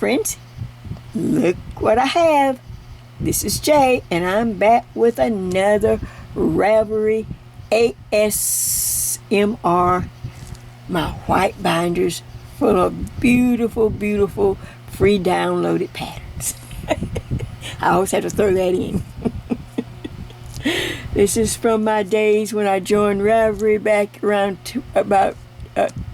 friends, look what I have. This is Jay, and I'm back with another Ravelry ASMR, my white binders full of beautiful, beautiful free downloaded patterns. I always have to throw that in. This is from my days when I joined Ravelry back around about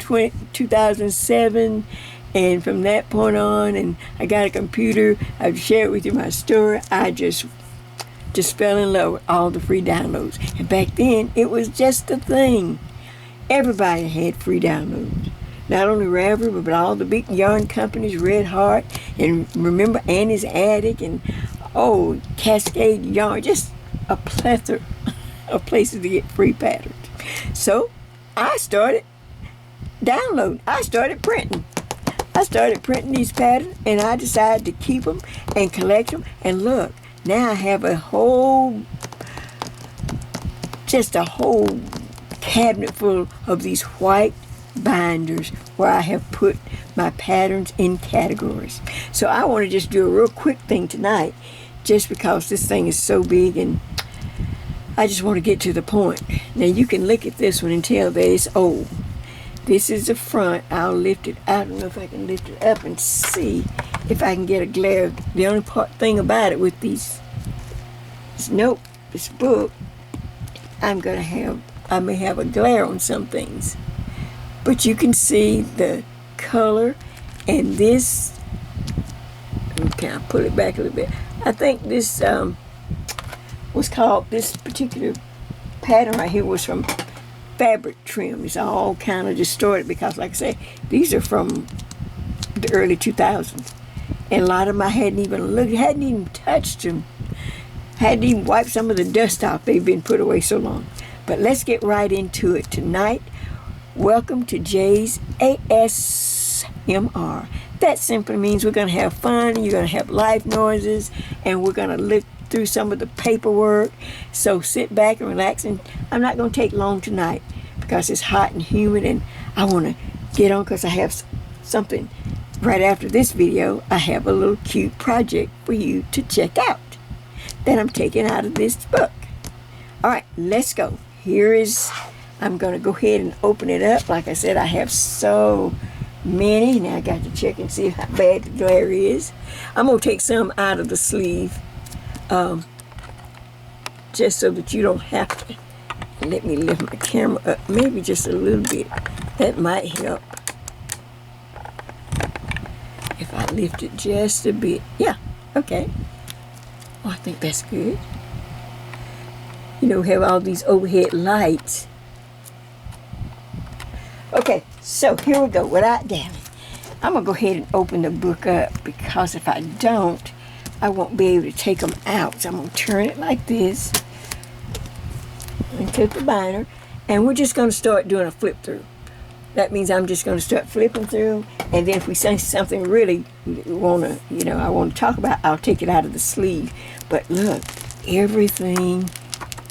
2007. And from that point on, and I got a computer, I've shared with you my story. I just fell in love with all the free downloads. And back then, it was just a thing. Everybody had free downloads. Not only Ravelry, but all the big yarn companies, Red Heart, and remember Annie's Attic, and Cascade Yarn, just a plethora of places to get free patterns. So I started downloading. I started printing these patterns, and I decided to keep them and collect them. And look, now I have a whole cabinet full of these white binders where I have put my patterns in categories. So I want to just do a real quick thing tonight, just because this thing is so big and I just want to get to the point. Now you can look at this one and tell that it's old. This is the front. I'll lift it. I don't know if I can lift it up and see if I can get a glare. The only thing about it with this book, I may have a glare on some things. But you can see the color, and this, okay, I'll pull it back a little bit. I think this this particular pattern right here was from fabric trim. It's all kind of distorted because, like I say, these are from the early 2000s, and a lot of them I hadn't even touched them, hadn't even wiped some of the dust off. They've been put away so long. But let's get right into it tonight. Welcome to Jay's ASMR. That simply means we're going to have fun, you're going to have life noises, and we're going to look through some of the paperwork. So sit back and relax, and I'm not going to take long tonight because it's hot and humid, and I want to get on because I have something right after this video. I have a little cute project for you to check out that I'm taking out of this book. All right, let's go. I'm going to go ahead and open it up. Like I said, I have so many. Now I got to check and see how bad the glare is. I'm going to take some out of the sleeve, just so that you don't have to. Let me lift my camera up maybe just a little bit. That might help if I lift it just a bit. Yeah, okay. Oh, I think that's good. You know, we have all these overhead lights. Okay, so here we go. Without damage, I'm going to go ahead and open the book up, because if I don't, I won't be able to take them out. So I'm going to turn it like this into the binder, and we're just going to start doing a flip through. That means I'm just going to start flipping through, and then if we see something really I want to talk about, I'll take it out of the sleeve. But look, everything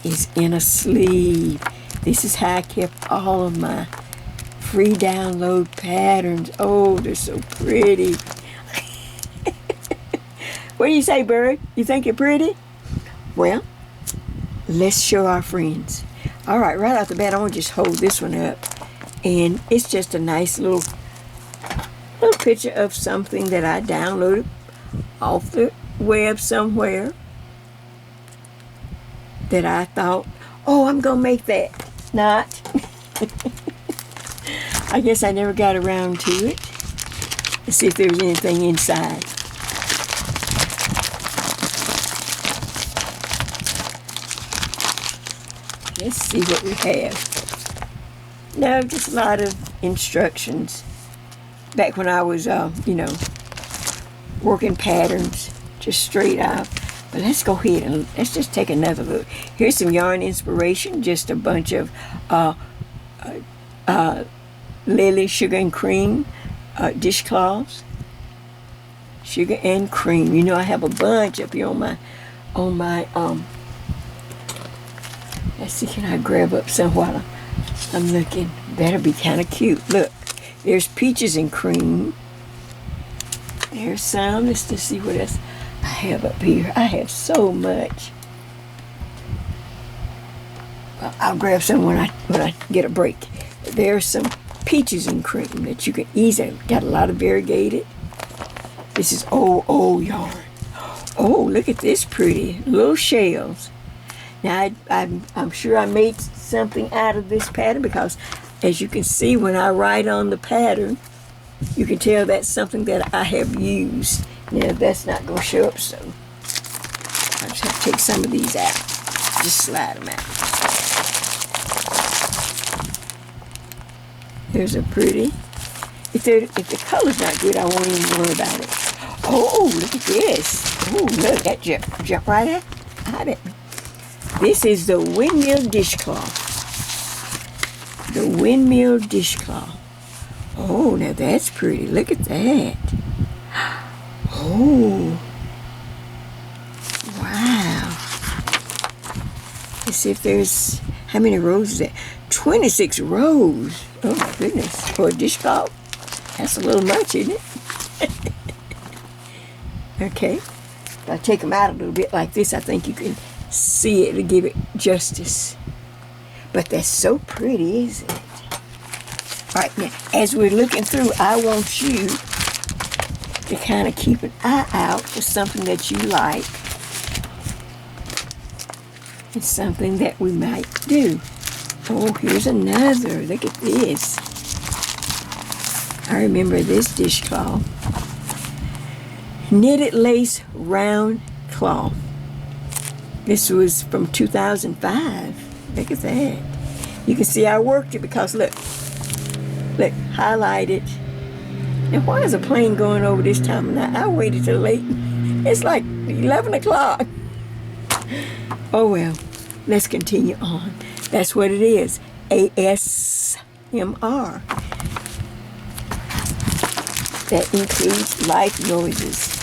is in a sleeve. This is how I kept all of my free download patterns. Oh, they're so pretty. What do you say, Bird? You think you're pretty? Well, let's show our friends. All right, right off the bat, I want to just hold this one up. And it's just a nice little picture of something that I downloaded off the web somewhere, that I thought, oh, I'm going to make that. Not. I guess I never got around to it. Let's see if there's anything inside. Let's see what we have. No, just a lot of instructions. Back when I was, working patterns, just straight out. But let's go ahead and let's just take another look. Here's some yarn inspiration, just a bunch of Lily Sugar and Cream dishcloths. Sugar and cream. You know, I have a bunch up here on my let's see, can I grab up some while I'm looking? That'll be kind of cute. Look, there's peaches and cream. There's some. Let's just see what else I have up here. I have so much. Well, I'll grab some when I get a break. There's some peaches and cream that you can easily. Got a lot of variegated. This is old yarn. Oh, look at this pretty little shells. Now I'm sure I made something out of this pattern because, as you can see, when I write on the pattern, you can tell that's something that I have used. Now that's not going to show up, so I just have to take some of these out. Just slide them out. There's a pretty. If the color's not good, I won't even worry about it. Oh, look at this. Oh, look, that jump right out at me. This is the windmill dishcloth. The windmill dishcloth. Oh, now that's pretty. Look at that. Oh. Wow. Let's see if there's, how many rows is that? 26 rows. Oh my goodness. For a dishcloth. That's a little much, isn't it? Okay. If I take them out a little bit like this, I think you can see it to give it justice. But that's so pretty, isn't it? All right, now, as we're looking through, I want you to kind of keep an eye out for something that you like. It's something that we might do. Oh, here's another. Look at this. I remember this dishcloth. Knitted lace round cloth. This was from 2005. Look at that. You can see I worked it because look, highlighted. Now why is a plane going over this time of night? I waited till late. It's like 11 o'clock. Oh well, let's continue on. That's what it is. ASMR. That includes life noises.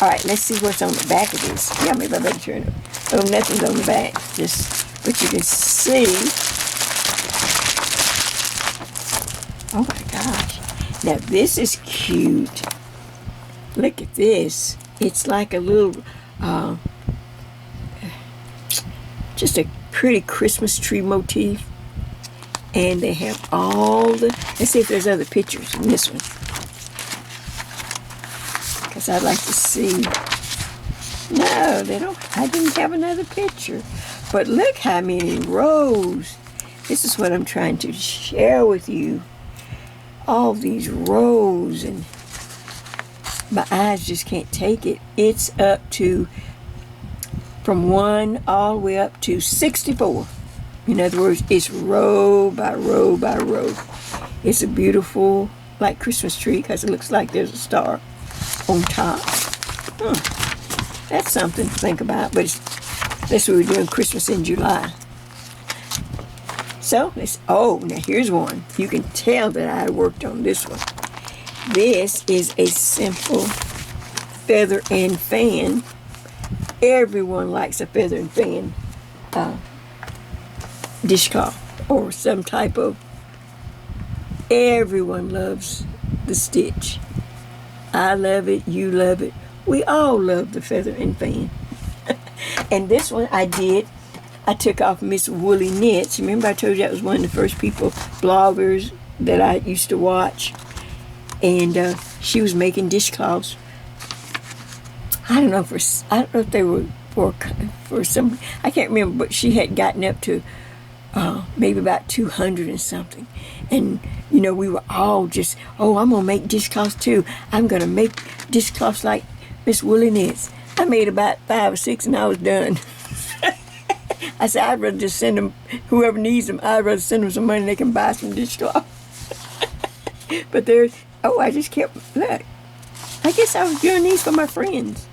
All right, let's see what's on the back of this. Yeah, maybe I better turn it. Oh, nothing's on the back. Just, but you can see. Oh my gosh. Now this is cute. Look at this. It's like a little, just a pretty Christmas tree motif. And they have all the, let's see if there's other pictures in this one. Because I'd like to see. No, they don't. I didn't have another picture. But look how many rows. This is what I'm trying to share with you. All these rows, and my eyes just can't take it. It's up to, from 1 all the way up to 64. In other words, it's row by row by row. It's a beautiful, like Christmas tree, because it looks like there's a star on top. That's something to think about, but that's what we're doing Christmas in July. So, now here's one. You can tell that I worked on this one. This is a simple feather and fan. Everyone likes a feather and fan dishcloth or some type of, everyone loves the stitch. I love it, you love it. We all love the feather and fan. And this one I took off Miss Woolly Knits. Remember I told you that was one of the first bloggers that I used to watch. And she was making dishcloths. I don't know if they were for some, I can't remember, but she had gotten up to maybe about 200 and something. And you know, we were all just, I'm gonna make dishcloths too. I'm gonna make dishcloths like Miss Woolly Knits. I made about 5 or 6 and I was done. I said, I'd rather just send them, whoever needs them, I'd rather send them some money and they can buy some dishcloth. But I just kept, look. I guess I was doing these for my friends.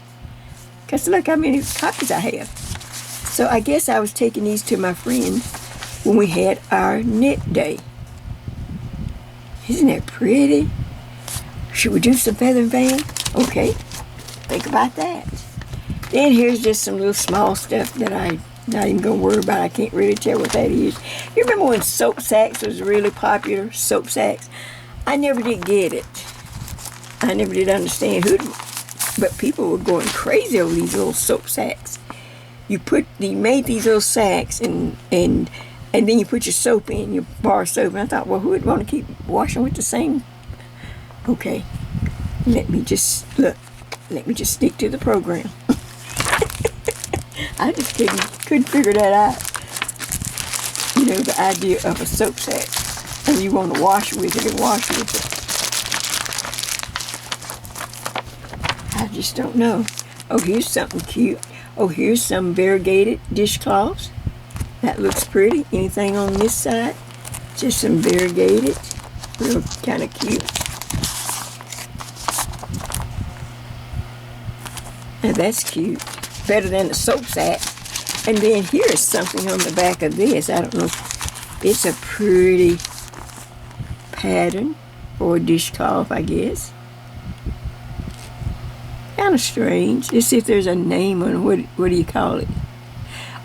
Because look how many copies I have. So I guess I was taking these to my friends when we had our knit day. Isn't that pretty? Should we do some feather and fan? Okay, think about that. Then here's just some little small stuff that I'm not even going to worry about. I can't really tell what that is. You remember when soap sacks was really popular? Soap sacks? I never did get it. I never did understand but people were going crazy over these little soap sacks. You made these little sacks and then you put your soap in, your bar soap. And I thought, well, who would want to keep washing with the same? Okay, let me just stick to the program. I just couldn't figure that out. You know, the idea of a soap sack. And you want to wash with it and wash with it. I just don't know. Oh, here's something cute. Oh, here's some variegated dishcloths. That looks pretty. Anything on this side? Just some variegated. Real kind of cute. Now that's cute. Better than the soap sack. And then here's something on the back of this. I don't know. It's a pretty pattern for a dishcloth, I guess. Kind of strange. Let's see if there's a name on it. What do you call it?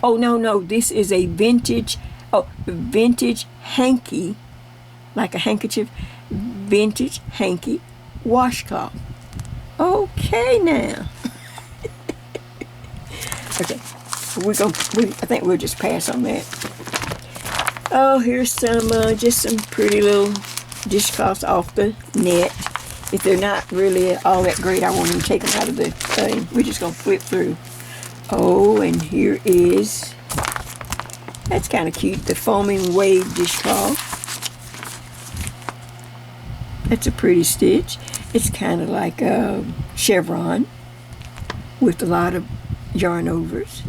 Oh, no. This is a vintage hanky, like a handkerchief, vintage hanky washcloth. Okay, now. Okay, I think we'll just pass on that. Oh, here's some, just some pretty little dishcloths off the net. If they're not really all that great, I won't even take them out of the thing. We're just going to flip through. Oh, and here is, that's kind of cute, the foaming wave dishcloth. That's a pretty stitch. It's kind of like a chevron with a lot of yarn overs.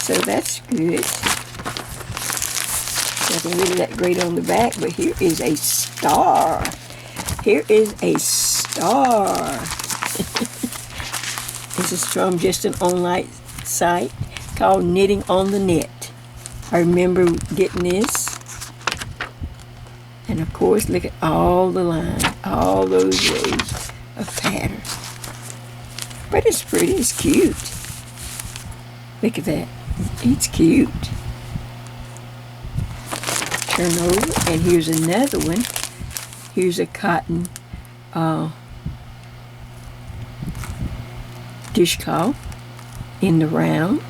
So that's good. Nothing really that great on the back, but here is a star. Here is a star. This is from just an online site called Knitting on the Net. I remember getting this. And of course, look at all the lines, all those rows of pattern. But it's pretty, it's cute. Look at that. It's cute. Turn over, and here's another one. Here's a cotton dishcloth in the round.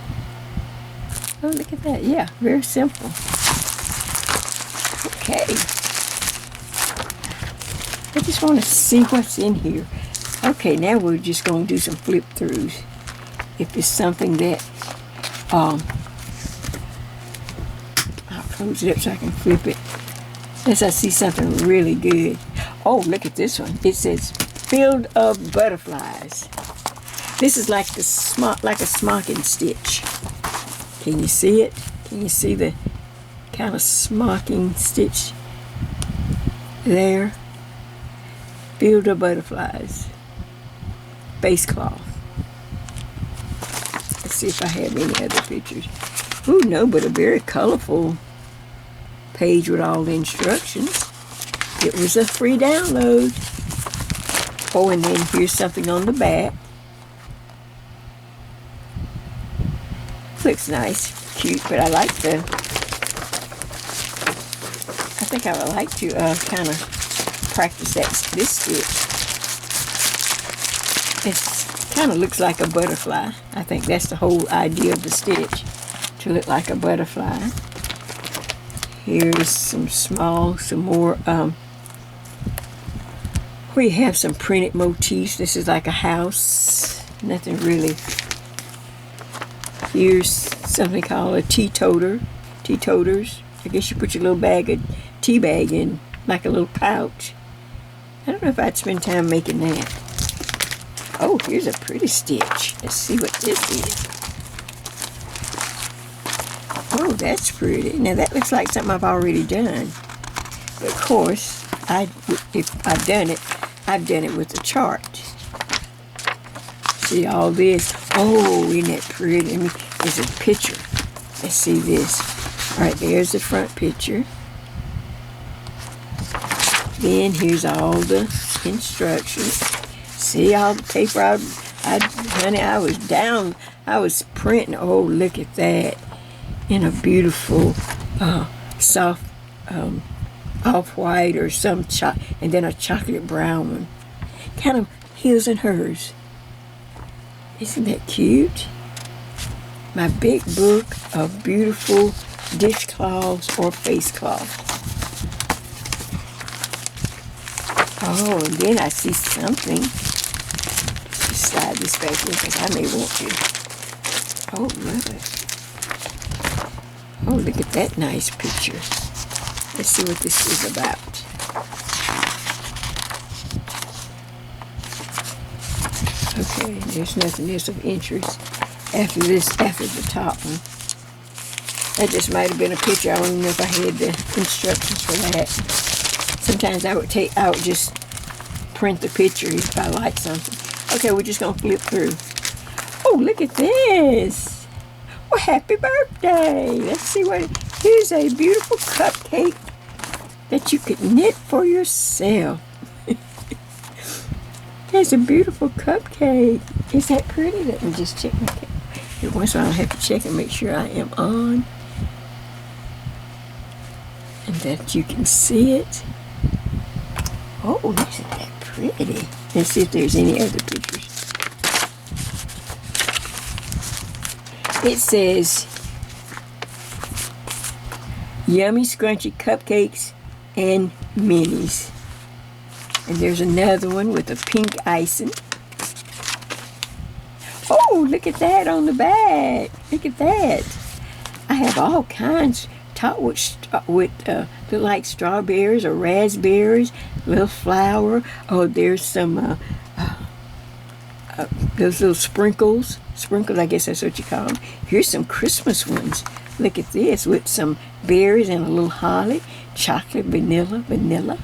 Oh, look at that. Yeah, very simple. Okay. I just want to see what's in here. Okay, now we're just going to do some flip throughs. If it's something that, I'll close it up so I can flip it. Unless I see something really good. Oh, look at this one. It says Field of Butterflies. This is like a smocking stitch. Can you see it? Can you see the kind of smocking stitch there? Field of Butterflies. Base cloth. Let's see if I have any other pictures. Ooh, no, but a very colorful page with all the instructions. It was a free download. Oh, and then here's something on the back. Looks nice, cute, but I think I would like to kind of practice this stitch. It kind of looks like a butterfly. I think that's the whole idea of the stitch, to look like a butterfly. Here's some more, we have some printed motifs. This is like a house, nothing really. Here's something called a teetoters. I guess you put your little bag of tea bag in, like a little pouch. I don't know if I'd spend time making that. Oh, here's a pretty stitch. Let's see what this is. Oh, that's pretty. Now that looks like something I've already done. But of course, if I've done it with a chart. See all this? Oh, isn't that pretty? There's a picture. Let's see this. All right, there's the front picture. Then here's all the instructions. See all the paper? Honey, I was printing. Oh, look at that. In a beautiful, soft off-white or some and then a chocolate brown one. Kind of his and hers. Isn't that cute? My big book of beautiful dishcloths or face cloths. Oh, and then I see something. Just slide this back in because I may want to. Oh, look. Oh, look at that nice picture. Let's see what this is about. Okay, there's nothing else of interest after the top one. That just might have been a picture. I don't even know if I had the instructions for that. Sometimes I would just print the picture if I like something. Okay, we're just gonna flip through. Oh, look at this. Well, happy birthday. Let's see here's a beautiful cupcake that you could knit for yourself. There's a beautiful cupcake. Is that pretty? Let me just check my camera. Every once in a while I have to check and make sure I am on. And that you can see it. Oh, isn't that pretty? Let's see if there's any other pictures. It says, yummy scrunchy cupcakes and minis. And there's another one with a pink icing. Oh, look at that on the back. Look at that. I have all kinds topped with like strawberries or raspberries, little flour. Oh, there's some those little sprinkles. Sprinkles, I guess that's what you call them. Here's some Christmas ones. Look at this with some berries and a little holly, chocolate, vanilla.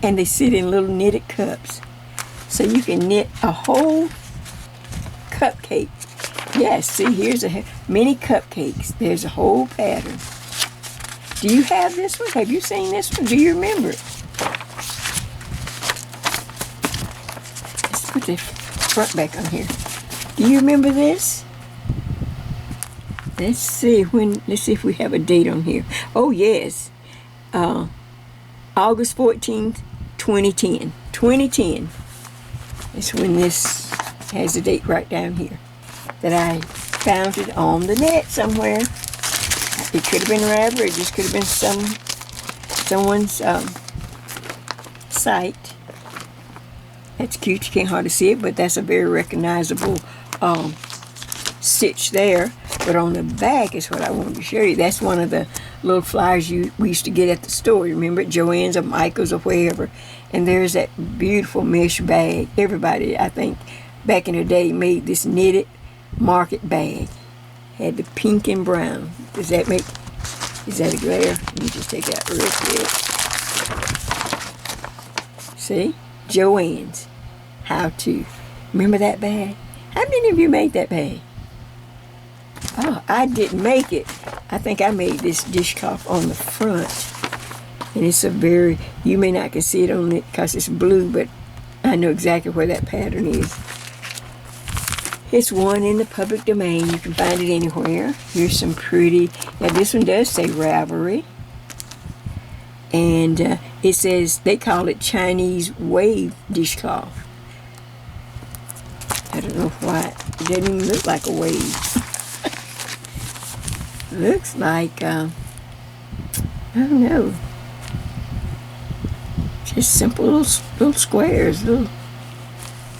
And they sit in little knitted cups. So you can knit a whole cupcake. Yes, see, here's a mini cupcakes. There's a whole pattern. Do you have this one? Have you seen this one? Do you remember it? Let's put the front back on here. Do you remember this? Let's see if we have a date on here. Oh, yes. August 14th, 2010. 2010 is when this has the date right down here. That I found it on the net somewhere. It could have been Ravelry. It just could have been someone's site. That's cute. You can't hardly see it, but that's a very recognizable stitch there. But on the back is what I wanted to show you. That's one of the little flyers we used to get at the store. Remember at Joann's or Michael's or wherever. And there's that beautiful mesh bag. Everybody, I think, back in the day made this knitted market bag. Had the pink and brown. Is that a glare? Let me just take that real quick. See? Joann's. How to. Remember that bag? How many of you made that bag? Oh, I didn't make it. I think I made this dishcloth on the front. And it's you may not can see it on it because it's blue, but I know exactly where that pattern is. It's one in the public domain. You can find it anywhere. Here's some pretty, now this one does say Ravelry. And it says, they call it Chinese wave dishcloth. I don't know why. It doesn't even look like a wave. Looks like, I don't know. Just simple little squares. But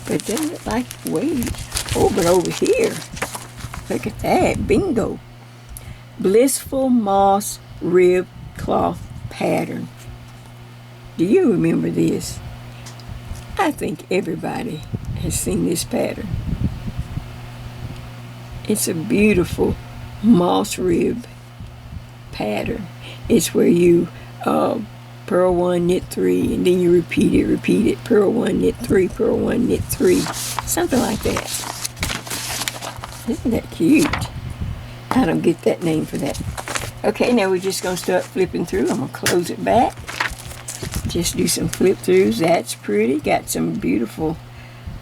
it doesn't look like waves. Oh, but over here, look at that. Bingo. Blissful Moss Rib Cloth Pattern. Do you remember this? I think everybody has seen this pattern. It's a beautiful moss rib pattern. It's where you purl 1, knit 3, and then you repeat it, purl 1, knit 3, purl 1, knit 3, something like that. Isn't that cute? I don't get that name for that. Okay, now we're just going to start flipping through. I'm going to close it back. Just do some flip throughs. That's pretty. Got some beautiful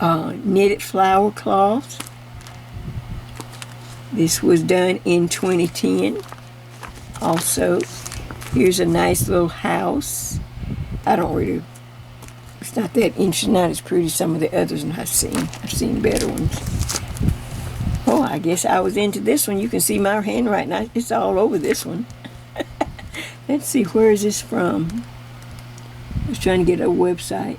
knitted flower cloths. This was done in 2010 also. Here's a nice little house. I don't really, it's not that interesting, not as pretty as some of the others I've seen. I've seen better ones. Oh, I guess I was into this one. You can see my handwriting. It's all over this one. Let's see, where is this from? I was trying to get a website.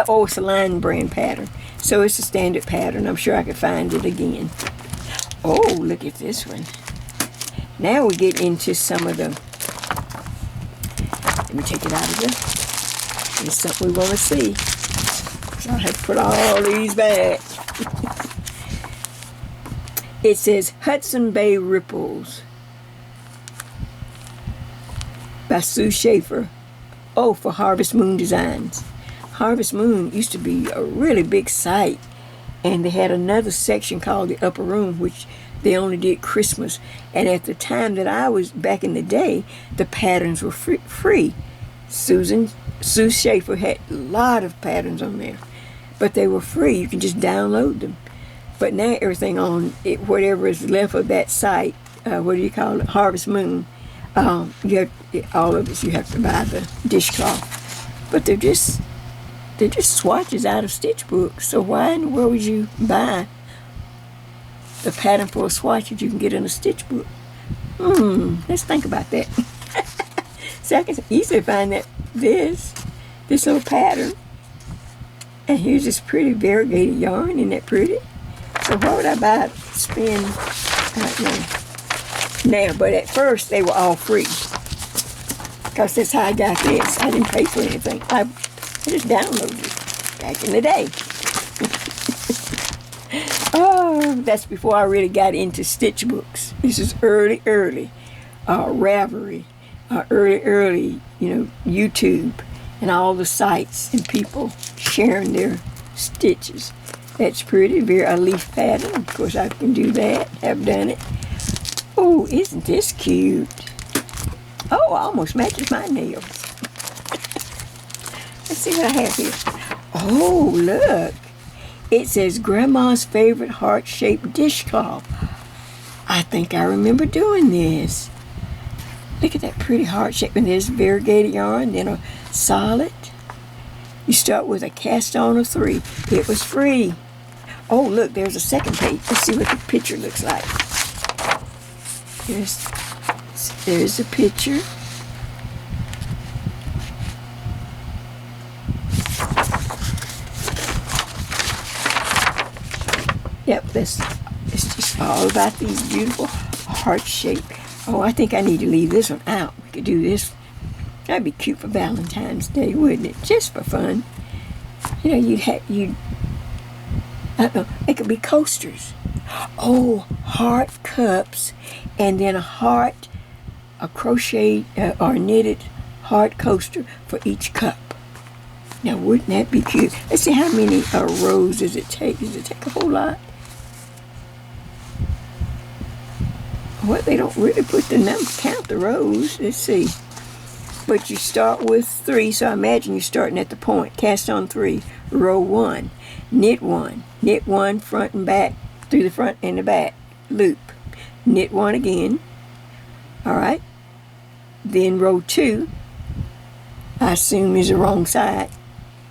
Oh, it's a line brand pattern. So it's a standard pattern. I'm sure I could find it again. Oh, look at this one. Now we get into some of the, let me take it out of there. It's something we want to see. So I have to put all these back. It says Hudson Bay Ripples by Sue Schaefer. Oh, for Harvest Moon Designs. Harvest Moon used to be a really big site, and they had another section called the Upper Room, which they only did Christmas. And at the time that I was back in the day, the patterns were free. Sue Schaefer had a lot of patterns on there, but they were free. You can just download them. But now everything on it, whatever is left of that site, what do you call it? Harvest Moon. You have all of it. You have to buy the dishcloth, but they're just swatches out of stitch books. So why in the world would you buy the pattern for a swatch that you can get in a stitch book? Let's think about that. So I can easily find that this little pattern, and here's this pretty variegated yarn. Isn't that pretty? So why would I buy it, spend now? But at first they were all free, because that's how I got this. I didn't pay for anything. I just downloaded it back in the day. Oh, that's before I really got into stitch books. This is early Ravelry, early, YouTube, and all the sites and people sharing their stitches. That's pretty. A leaf pattern. Of course, I can do that. Have done it. Oh, isn't this cute? Oh, almost matches my nails. Let's see what I have here. Oh, look. It says Grandma's favorite heart-shaped dishcloth. I think I remember doing this. Look at that pretty heart shape. And there's variegated yarn, then a solid. You start with a cast on of 3. It was free. Oh, look, there's a second page. Let's see what the picture looks like. There's the picture. Yep, it's just all about these beautiful heart shape. Oh, I think I need to leave this one out. We could do this. That'd be cute for Valentine's Day, wouldn't it? Just for fun. It could be coasters. Oh, heart cups, and then a crochet or knitted heart coaster for each cup. Now, wouldn't that be cute? Let's see, how many rows does it take? Does it take a whole lot? Well, they don't really put the number, count the rows. Let's see. But you start with 3, so I imagine you're starting at the point. Cast on 3, row 1, knit 1 front and back, through the front and the back, loop, knit 1 again. All right. Then row 2, I assume is the wrong side,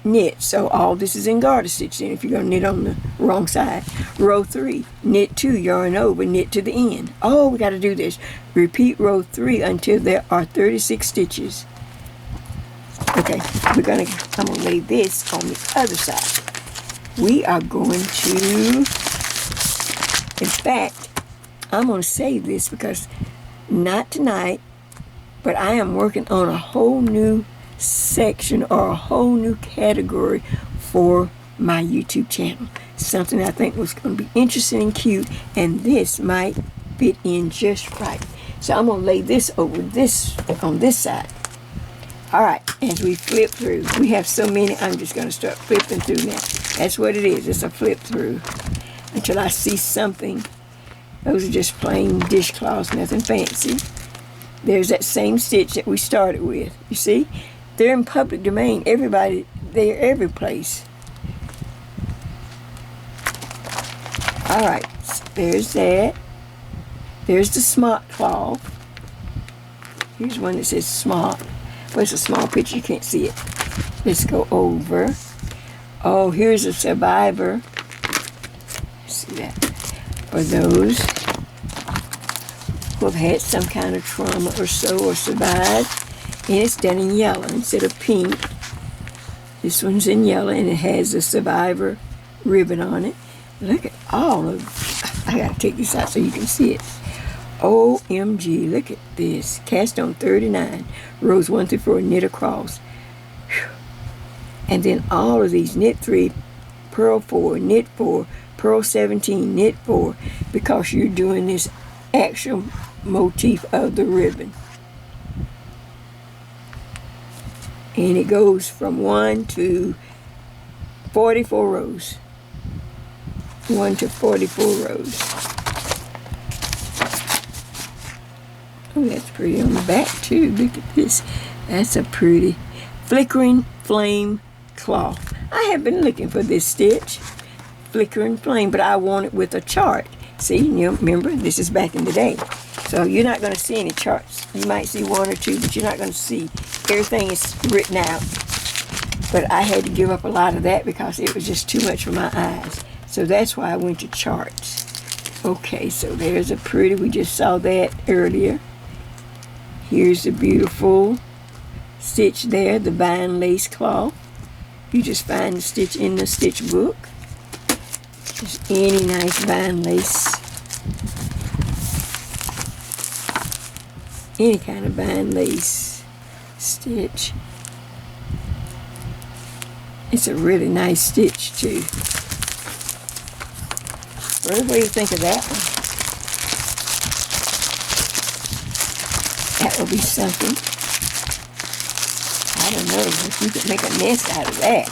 knit. So all this is in garter stitch then if you're going to knit on the wrong side. Row 3, knit 2, yarn over, knit to the end. Oh, we got to do this. Repeat row 3 until there are 36 stitches. Okay, I'm gonna lay this on the other side. We are going to, in fact, I'm going to save this because not tonight, but I am working on a whole new section or a whole new category for my YouTube channel. Something I think was going to be interesting and cute, and this might fit in just right. So I'm going to lay this over this on this side. All right, as we flip through, we have so many, I'm just going to start flipping through now. That's what it is. It's a flip through until I see something. Those are just plain dishcloths, nothing fancy. There's that same stitch that we started with. You see? They're in public domain. Everybody, they're every place. All right, so there's that. There's the smock cloth. Here's one that says small. Well, it's a small picture, you can't see it. Let's go over. Oh, here's a survivor. See that? For those who have had some kind of trauma or so, or survived. And it's done in yellow instead of pink. This one's in yellow, and it has a survivor ribbon on it. Look at all of, I gotta take this out so you can see it. OMG, look at this. Cast on 39, rows 1 through 4, knit across. Whew. And then all of these, knit 3, purl 4, knit 4, purl 17, knit 4, because you're doing this actual motif of the ribbon. And it goes from 1 to 44 rows. 1 to 44 rows. Oh, that's pretty on the back too. Look at this. That's a pretty flickering flame cloth. I have been looking for this stitch, flickering flame, but I want it with a chart. See, you know, remember, this is back in the day. So you're not going to see any charts. You might see 1 or 2, but you're not going to see. Everything is written out. But I had to give up a lot of that because it was just too much for my eyes. So that's why I went to charts. Okay, so there's a pretty, we just saw that earlier. Here's the beautiful stitch there, the vine lace cloth. You just find the stitch in the stitch book. Just any nice vine lace. Any kind of vine lace stitch. It's a really nice stitch too. What do you think of that one? That will be something. I don't know if you could make a nest out of that.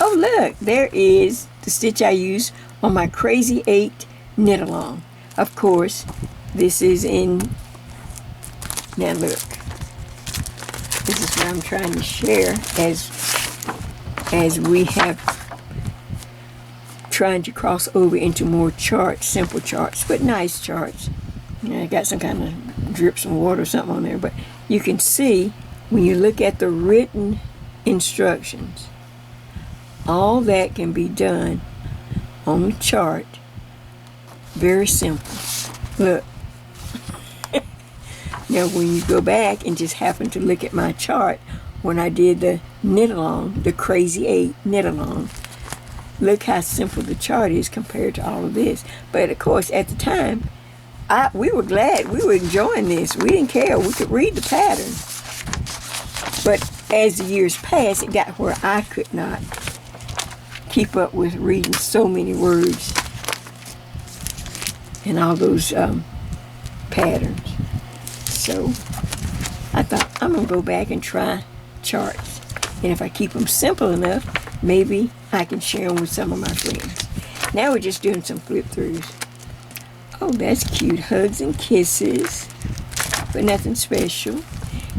Oh look, there is the stitch I use on my Crazy 8 knit along. Of course, this is in, now look, this is what I'm trying to share as we have trying to cross over into more charts, simple charts, but nice charts. You know, I got some kind of drip some water or something on there, but you can see when you look at the written instructions, all that can be done on the chart. Very simple. Look. Now when you go back and just happen to look at my chart when I did the knit along, the Crazy 8 knit along, look how simple the chart is compared to all of this. But of course at the time we were glad, we were enjoying this. We didn't care, we could read the pattern. But as the years passed, it got where I could not keep up with reading so many words and all those patterns. So I thought, I'm going to go back and try charts. And if I keep them simple enough, maybe I can share them with some of my friends. Now we're just doing some flip throughs. Oh, that's cute. Hugs and kisses, but nothing special.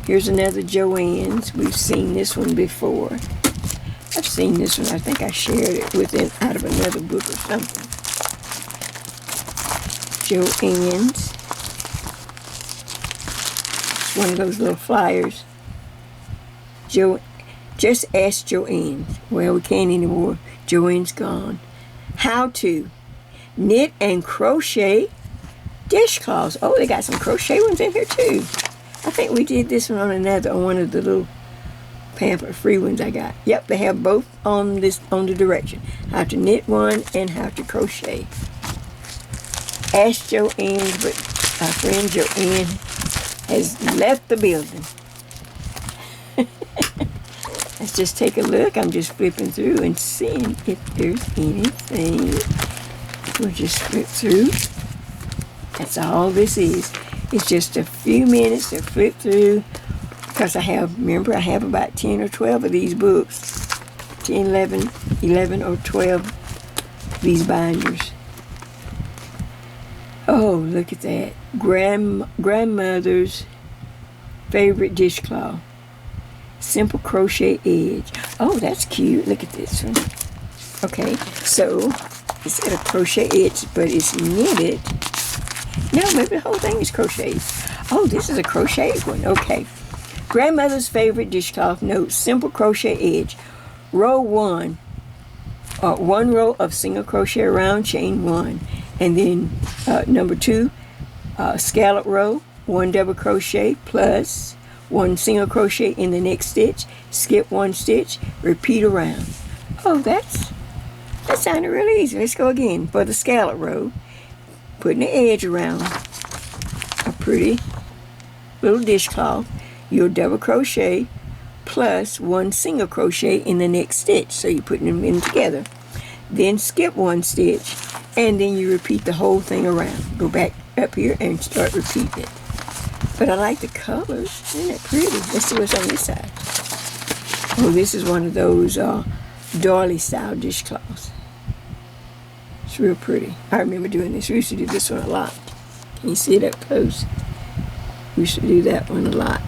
Here's another Joann's. We've seen this one before. I've seen this one. I think I shared it out of another book or something. Joann's. It's one of those little flyers. Just ask Joann's. Well, we can't anymore. Joann's gone. How to knit and crochet dishcloths. Oh, they got some crochet ones in here too. I think we did this one on one of the little pamphlet free ones I got. Yep, they have both on the direction. How to knit one and how to crochet. Ask Joanne, but our friend Joanne has left the building. Let's just take a look. I'm just flipping through and seeing if there's anything. We'll just flip through. That's all this is. It's just a few minutes to flip through because I have about 10 or 12 of these books. 10, 11 or 12 these binders. Oh, look at that. Grandmother's favorite dishcloth. Simple crochet edge. Oh, that's cute. Look at this one. Okay, so it's got a crochet edge, but it's knitted. No, maybe the whole thing is crocheted. Oh, this is a crocheted one. Okay. Grandmother's favorite dishcloth notes, simple crochet edge. Row 1, 1 row of single crochet around chain 1. And then number 2, scallop row, 1 double crochet plus 1 single crochet in the next stitch, skip 1 stitch, repeat around. Oh, that sounded really easy. Let's go again. For the scallop row, putting the edge around a pretty little dishcloth, you'll double crochet plus 1 single crochet in the next stitch. So you're putting them in together. Then skip 1 stitch, and then you repeat the whole thing around. Go back up here and start repeating it. But I like the colors. Isn't it pretty? Let's see what's on this side. Oh, this is one of those doily style dishcloths. It's real pretty. I remember doing this. We used to do this one a lot. Can you see it up close? We used to do that one a lot.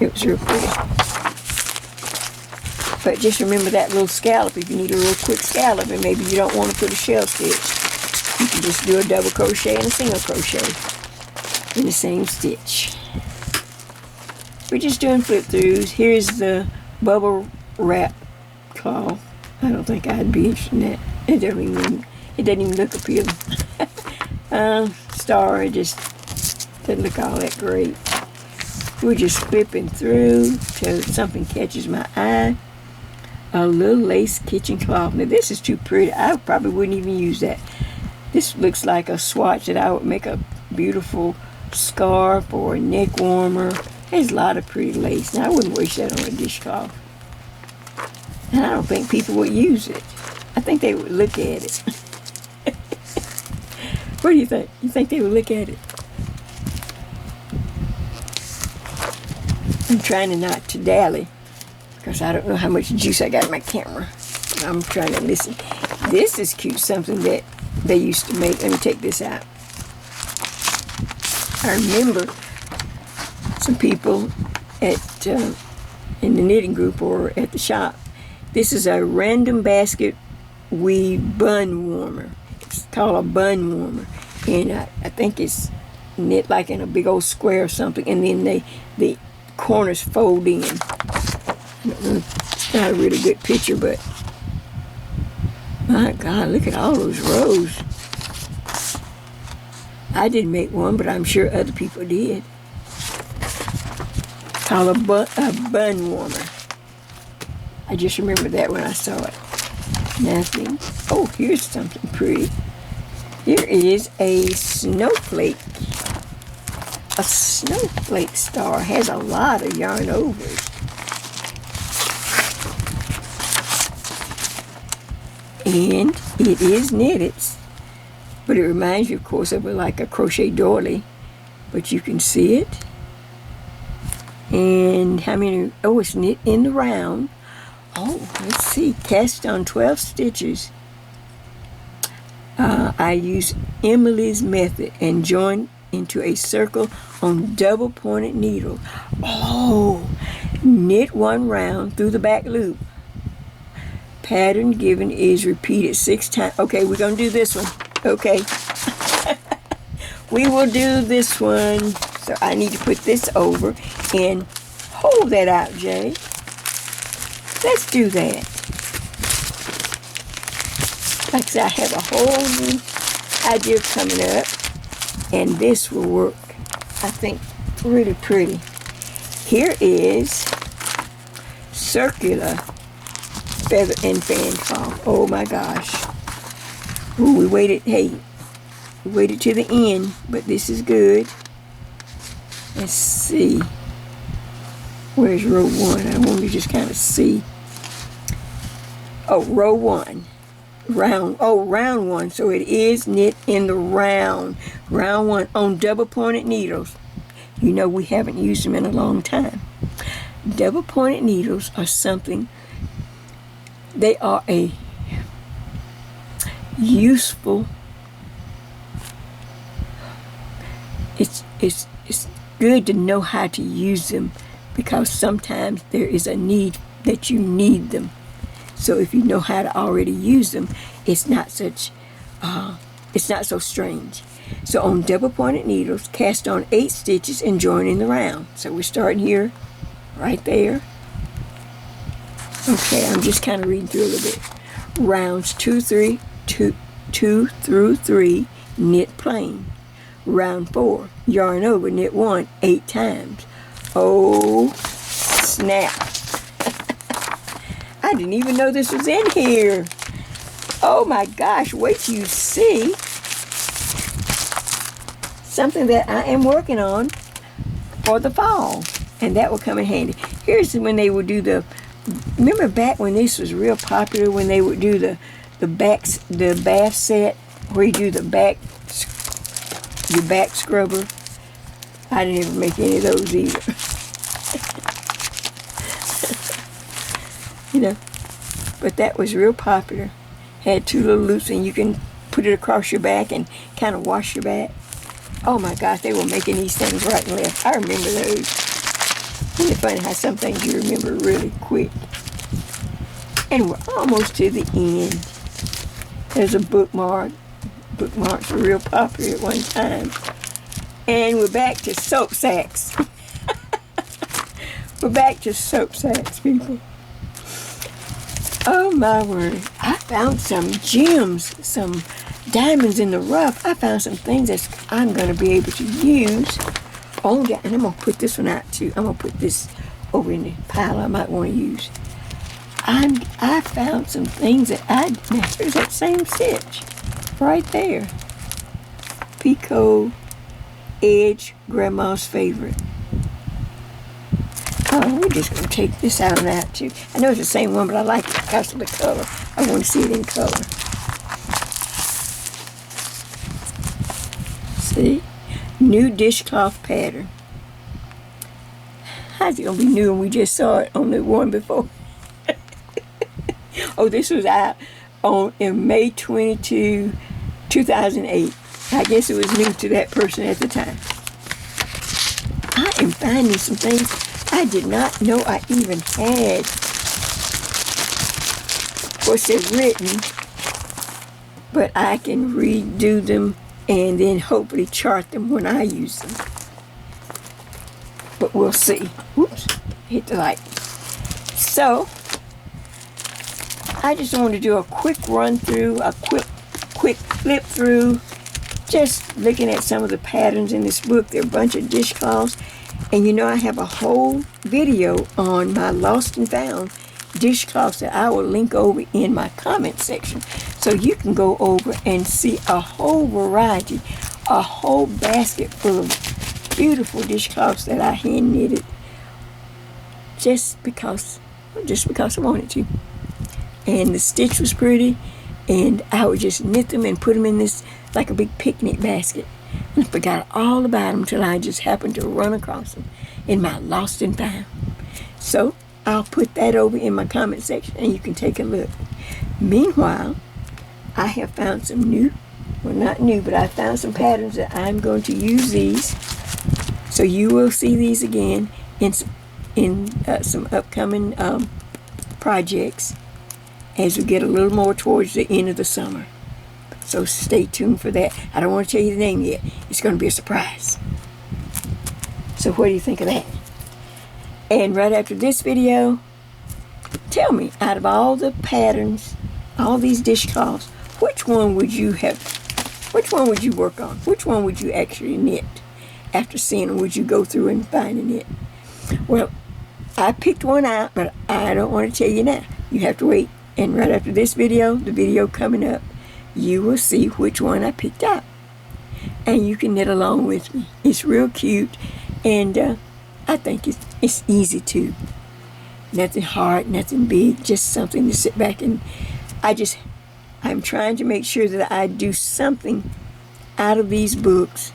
It was real pretty. But just remember that little scallop. If you need a real quick scallop and maybe you don't want to put a shell stitch, you can just do a double crochet and a single crochet in the same stitch. We're just doing flip throughs. Here's the bubble wrap cloth. I don't think I'd be interested in that. It doesn't even look appealing. Star, it just doesn't look all that great. We're just flipping through till something catches my eye. A little lace kitchen cloth. Now this is too pretty. I probably wouldn't even use that. This looks like a swatch that I would make a beautiful scarf or a neck warmer. There's a lot of pretty lace. Now I wouldn't waste that on a dishcloth. And I don't think people would use it. I think they would look at it. What do you think? You think they would look at it? I'm trying not to dally because I don't know how much juice I got in my camera. I'm trying to listen. This is cute, something that they used to make. Let me take this out. I remember some people at in the knitting group or at the shop. This is a random basket weave bun warmer. It's called a bun warmer, and I think it's knit like in a big old square or something, and then the corners fold in. I don't know, it's not a really good picture, but my God, look at all those rows. I didn't make one, but I'm sure other people did. It's called a bun warmer. I just remember that when I saw it. Nothing. Oh, here's something pretty. Here is a snowflake. A snowflake star. Has a lot of yarn over it. And it is knitted. But it reminds you, of course, of like a crochet doily. But you can see it. And how many? Oh, it's knit in the round. Oh, let's see. Cast on 12 stitches. I use Emily's method and join into a circle on double pointed needle. Oh, knit 1 round through the back loop. Pattern given is repeated 6 times. Okay, we're going to do this one. Okay. We will do this one. So I need to put this over and hold that out, Jay. Let's do that. Like I said, I have a whole new idea coming up, and this will work, I think, really pretty. Here is circular feather and fan cloth. Oh my gosh. Ooh, we waited to the end, but this is good. Let's see. Where's row 1? I want to just kind of see. Oh, row 1. Round 1. So it is knit in the round 1 on double pointed needles. You know, we haven't used them in a long time. Double pointed needles are something, they are a useful, it's good to know how to use them, because sometimes there is a need that you need them. So if you know how to already use them, it's not so strange. So on double pointed needles, cast on 8 stitches and join in the round. So we're starting here, right there. Okay, I'm just kind of reading through a little bit. Rounds 2 through 3, knit plain. Round 4, yarn over, knit 1 8 times. Oh, snap. I didn't even know this was in here. Oh my gosh, wait till you see something that I am working on for the fall. And that will come in handy. Here's when they would do the, remember back when this was real popular, when they would do the bath set, where you do the back scrubber. I didn't ever make any of those either. You know, but that was real popular. Had 2 little loops and you can put it across your back and kind of wash your back. Oh my gosh, they were making these things right and left. I remember those. Isn't it funny how some things you remember really quick? And we're almost to the end. There's a bookmark. Bookmarks were real popular at one time. And we're back to soap sacks. We're back to soap sacks, people. Oh my word. I found some gems, some diamonds in the rough. I found some things that I'm going to be able to use. Oh yeah, and I'm going to put this one out too. I'm going to put this over in the pile I might want to use. I found some things that now here's that same stitch right there. Picot Edge, Grandma's favorite. Oh, we're just going to take this out and out too. I know it's the same one, but I like it because of the color. I want to see it in color. See? New dishcloth pattern. How's it going to be new when we just saw it on the one before? Oh, this was out in May 22, 2008. I guess it was new to that person at the time. I am finding some things I did not know I even had. Of course, they're written, but I can redo them and then hopefully chart them when I use them. But we'll see. Whoops, hit the light. So, I just want to do a quick run through, a quick flip through, just looking at some of the patterns in this book. There are a bunch of dishcloths. And you know, I have a whole video on my lost and found dishcloths that I will link over in my comment section. So you can go over and see a whole variety, a whole basket full of beautiful dishcloths that I hand knitted just because I wanted to. And the stitch was pretty, and I would just knit them and put them in this like a big picnic basket. And I forgot all about them until I just happened to run across them in my lost and found. So I'll put that over in my comment section and you can take a look. Meanwhile, I have found some new, well not new, but I found some patterns that I'm going to use these. So you will see these again in some upcoming projects as we get a little more towards the end of the summer. So stay tuned for that. I don't want to tell you the name yet. It's going to be a surprise. So what do you think of that? And right after this video, tell me, out of all the patterns, all these dishcloths, which one would you work on? Which one would you actually knit? After seeing them, would you go through and find a knit? Well, I picked one out, but I don't want to tell you now. You have to wait. And right after this video, the video coming up, you will see which one I picked out. And you can knit along with me. It's real cute. And I think it's easy too. Nothing hard, nothing big, just something to sit back and I'm trying to make sure that I do something out of these books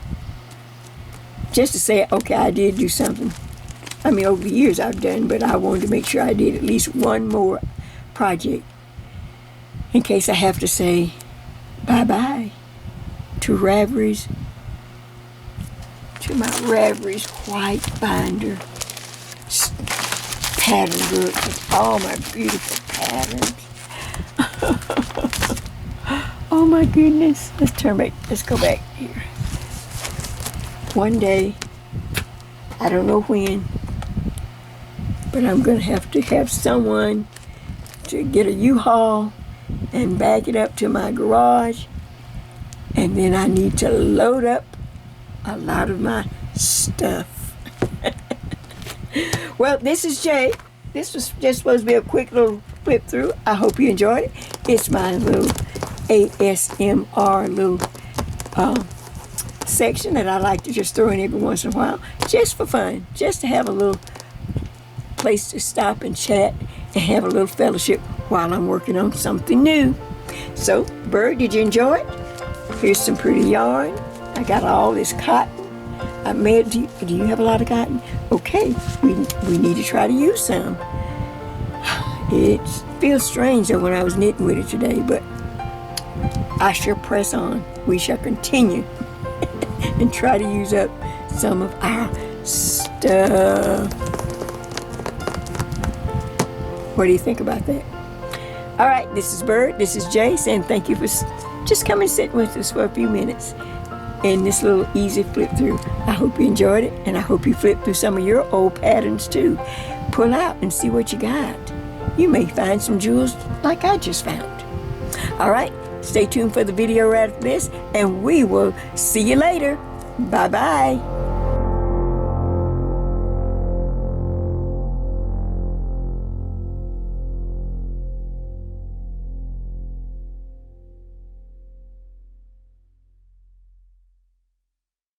just to say, okay, I did do something. I mean, over the years I've done, but I wanted to make sure I did at least one more project in case I have to say bye-bye to Ravelry's, to my Ravelry's white binder pattern book with all my beautiful patterns. Oh my goodness. Let's go back here. one day, I don't know when, but I'm going to have someone to get a U-Haul and back it up to my garage, and then I need to load up a lot of my stuff. Well, this is Jay. This was just supposed to be a quick little flip through. I hope you enjoyed it. It's my little ASMR little section that I like to just throw in every once in a while, just for fun, just to have a little place to stop and chat and have a little fellowship while I'm working on something new. So, Bird, did you enjoy it? Here's some pretty yarn. I got all this cotton. I made. Do you have a lot of cotton? Okay, we need to try to use some. It feels strange though when I was knitting with it today, but I shall press on. We shall continue and try to use up some of our stuff. What do you think about that? All right, this is Bird, this is Jay, saying thank you for just coming and sitting with us for a few minutes in this little easy flip through. I hope you enjoyed it, and I hope you flip through some of your old patterns too. Pull out and see what you got. You may find some jewels like I just found. All right, stay tuned for the video right after this, and we will see you later. Bye-bye.